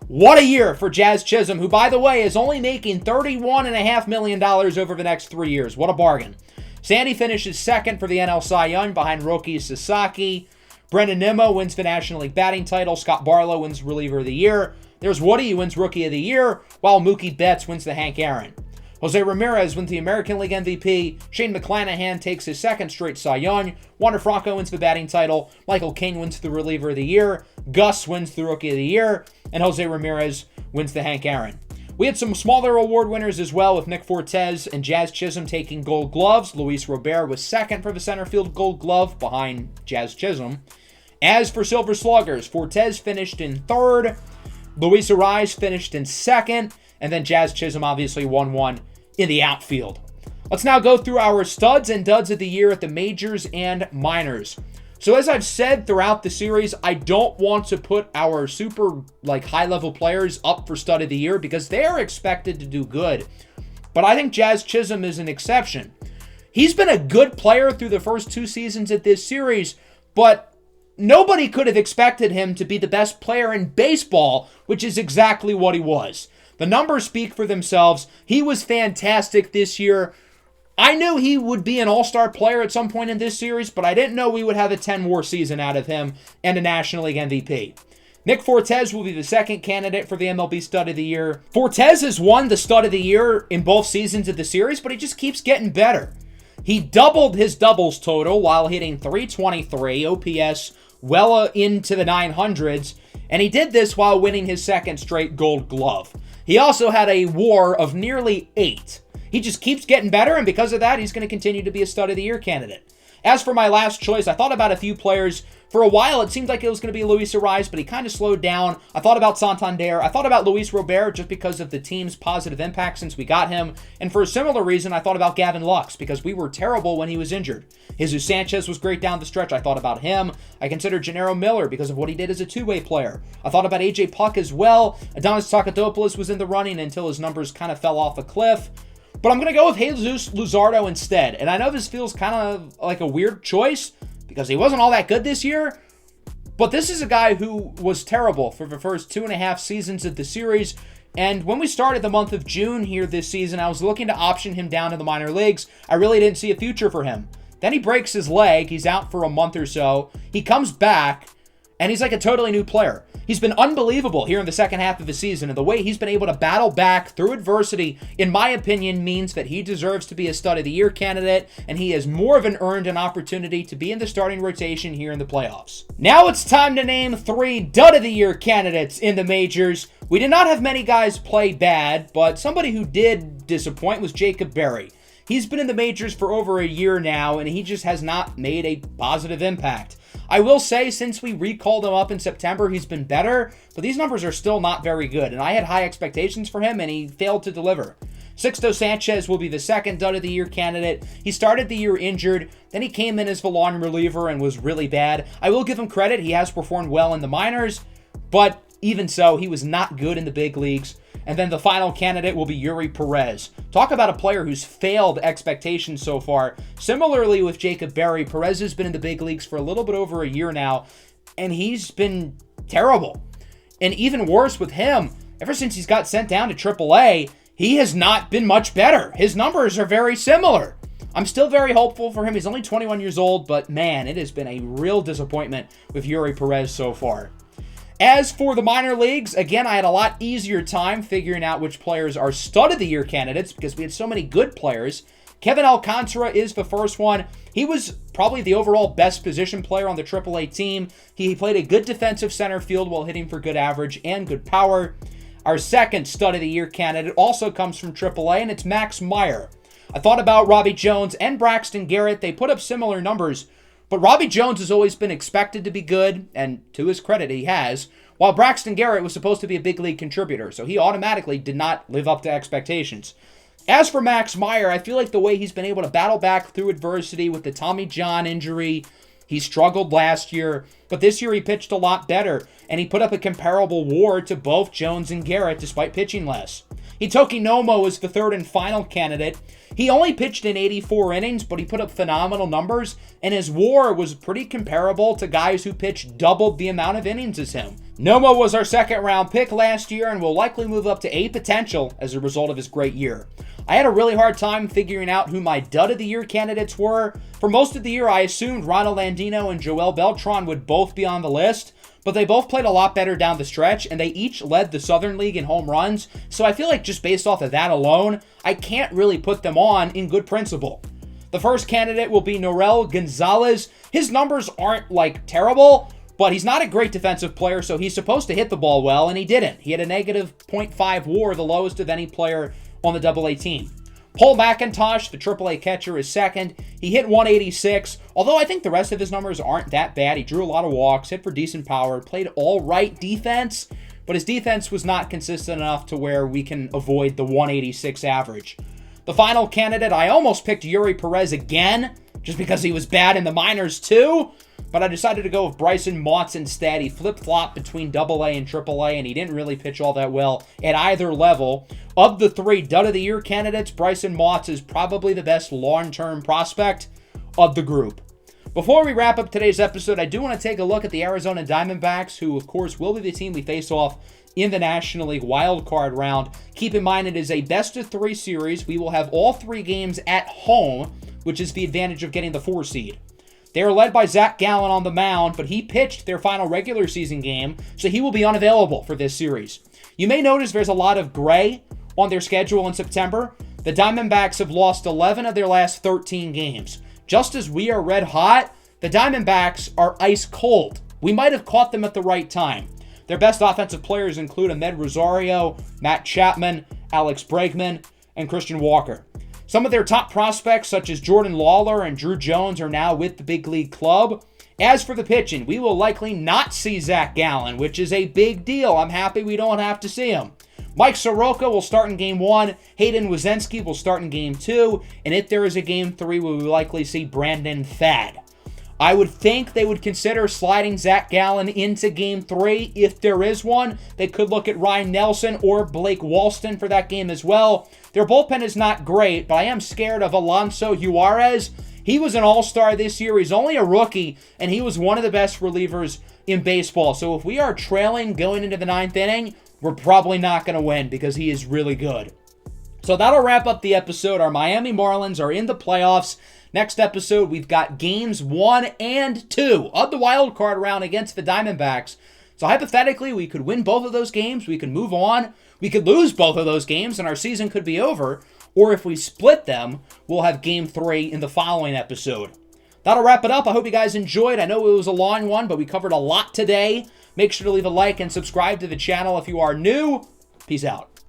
What a year for Jazz Chisholm, who, by the way, is only making $31.5 million over the next 3 years. What a bargain. Sandy finishes second for the NL Cy Young behind Roki Sasaki. Brendan Nimmo wins the National League batting title. Scott Barlow wins Reliever of the Year. There's Woody, who wins Rookie of the Year, while Mookie Betts wins the Hank Aaron. Jose Ramirez wins the American League MVP. Shane McClanahan takes his second straight Cy Young. Wander Franco wins the batting title. Michael King wins the Reliever of the Year. Gus wins the Rookie of the Year. And Jose Ramirez wins the Hank Aaron. We had some smaller award winners as well, with Nick Fortes and Jazz Chisholm taking Gold Gloves. Luis Robert was second for the center field Gold Glove behind Jazz Chisholm. As for Silver Sluggers, Fortes finished in third. Luis Ariz finished in second. And then Jazz Chisholm obviously won one in the outfield. Let's now go through our studs and duds of the year at the majors and minors. So as I've said throughout the series, I don't want to put our super high-level players up for stud of the year because they're expected to do good. But I think Jazz Chisholm is an exception. He's been a good player through the first 2 seasons of this series, but nobody could have expected him to be the best player in baseball, which is exactly what he was. The numbers speak for themselves. He was fantastic this year. I knew he would be an all-star player at some point in this series, but I didn't know we would have a 10-WAR season out of him and a National League MVP. Nick Fortes will be the second candidate for the MLB Stud of the Year. Fortes has won the Stud of the Year in both seasons of the series, but he just keeps getting better. He doubled his doubles total while hitting .323, OPS well into the 900s, and he did this while winning his second straight Gold Glove. He also had a WAR of nearly 8. He just keeps getting better, and because of that, he's going to continue to be a Stud of the Year candidate. As for my last choice, I thought about a few players. For a while, it seemed like it was going to be Luis Ariz, but he kind of slowed down. I thought about Santander. I thought about Luis Robert just because of the team's positive impact since we got him. And for a similar reason, I thought about Gavin Lux because we were terrible when he was injured. Jesus Sanchez was great down the stretch. I thought about him. I considered Gennaro Miller because of what he did as a two-way player. I thought about AJ Puck as well. Adonis Takatopoulos was in the running until his numbers kind of fell off a cliff. But I'm going to go with Jesus Luzardo instead. And I know this feels kind of like a weird choice because he wasn't all that good this year. But this is a guy who was terrible for the first 2.5 seasons of the series. And when we started the month of June here this season, I was looking to option him down to the minor leagues. I really didn't see a future for him. Then he breaks his leg. He's out for a month or so. He comes back, and he's like a totally new player. He's been unbelievable here in the second half of the season, and the way he's been able to battle back through adversity, in my opinion, means that he deserves to be a Stud of the Year candidate, and he has more than earned an opportunity to be in the starting rotation here in the playoffs. Now it's time to name 3 Dud of the Year candidates in the majors. We did not have many guys play bad, but somebody who did disappoint was Jacob Berry. He's been in the majors for over a year now, and he just has not made a positive impact. I will say, since we recalled him up in September, he's been better, but these numbers are still not very good, and I had high expectations for him, and he failed to deliver. Sixto Sanchez will be the second Dud of the Year candidate. He started the year injured, then he came in as the long reliever and was really bad. I will give him credit, he has performed well in the minors, but even so, he was not good in the big leagues. And then the final candidate will be Yuri Perez. Talk about a player who's failed expectations so far. Similarly with Jacob Berry, Perez has been in the big leagues for a little bit over a year now, and he's been terrible. And even worse with him, ever since he's got sent down to AAA, he has not been much better. His numbers are very similar. I'm still very hopeful for him. He's only 21 years old, but man, it has been a real disappointment with Yuri Perez so far. As for the minor leagues, again, I had a lot easier time figuring out which players are Stud of the Year candidates because we had so many good players. Kevin Alcantara is the first one. He was probably the overall best position player on the AAA team. He played a good defensive center field while hitting for good average and good power. Our second Stud of the Year candidate also comes from AAA, and it's Max Meyer. I thought about Robbie Jones and Braxton Garrett. They put up similar numbers, but Robbie Jones has always been expected to be good, and to his credit, he has, while Braxton Garrett was supposed to be a big league contributor, so he automatically did not live up to expectations. As for Max Meyer, I feel like the way he's been able to battle back through adversity with the Tommy John injury, he struggled last year, but this year he pitched a lot better, and he put up a comparable WAR to both Jones and Garrett despite pitching less. Hitoki Nomo is the third and final candidate. He only pitched in 84 innings, but he put up phenomenal numbers, and his WAR was pretty comparable to guys who pitched doubled the amount of innings as him. Nomo was our second round pick last year and will likely move up to A potential as a result of his great year. I had a really hard time figuring out who my dud of the year candidates were. For most of the year, I assumed Ronald Andino and Joel Beltran would both be on the list, but they both played a lot better down the stretch, and they each led the Southern League in home runs, so I feel like just based off of that alone, I can't really put them on in good principle. The first candidate will be Norel Gonzalez. His numbers aren't, terrible, but he's not a great defensive player, so he's supposed to hit the ball well, and he didn't. He had a negative .5 WAR, the lowest of any player on the AA team. Paul McIntosh, the AAA catcher, is second. He hit 186, although I think the rest of his numbers aren't that bad. He drew a lot of walks, hit for decent power, played all right defense, but his defense was not consistent enough to where we can avoid the 186 average. The final candidate, I almost picked Yuri Perez again, just because he was bad in the minors too, but I decided to go with Bryson Motts instead. He flip-flopped between AA and AAA, and he didn't really pitch all that well at either level. Of the three Dud of the Year candidates, Bryson Motts is probably the best long-term prospect of the group. Before we wrap up today's episode, I do want to take a look at the Arizona Diamondbacks, who, of course, will be the team we face off in the National League wildcard round. Keep in mind, it is a best-of-3 series. We will have all 3 games at home, which is the advantage of getting the 4 seed. They are led by Zach Gallen on the mound, but he pitched their final regular season game, so he will be unavailable for this series. You may notice there's a lot of gray on their schedule in September. The Diamondbacks have lost 11 of their last 13 games. Just as we are red hot, the Diamondbacks are ice cold. We might have caught them at the right time. Their best offensive players include Ahmed Rosario, Matt Chapman, Alex Bregman, and Christian Walker. Some of their top prospects, such as Jordan Lawler and Drew Jones, are now with the big league club. As for the pitching, we will likely not see Zach Gallen, which is a big deal. I'm happy we don't have to see him. Mike Soroka will start in Game 1, Hayden Wiesenski will start in Game 2, and if there is a Game 3, we will likely see Brandon Thad. I would think they would consider sliding Zach Gallen into Game 3. If there is one, they could look at Ryan Nelson or Blake Walston for that game as well. Their bullpen is not great, but I am scared of Alonso Juarez. He was an all-star this year. He's only a rookie, and he was one of the best relievers in baseball. So if we are trailing going into the 9th inning, we're probably not going to win because he is really good. So that'll wrap up the episode. Our Miami Marlins are in the playoffs. Next episode, we've got Games 1 and 2 of the wild card round against the Diamondbacks. So hypothetically, we could win both of those games. We could move on. We could lose both of those games, and our season could be over. Or if we split them, we'll have Game 3 in the following episode. That'll wrap it up. I hope you guys enjoyed. I know it was a long one, but we covered a lot today. Make sure to leave a like and subscribe to the channel if you are new. Peace out.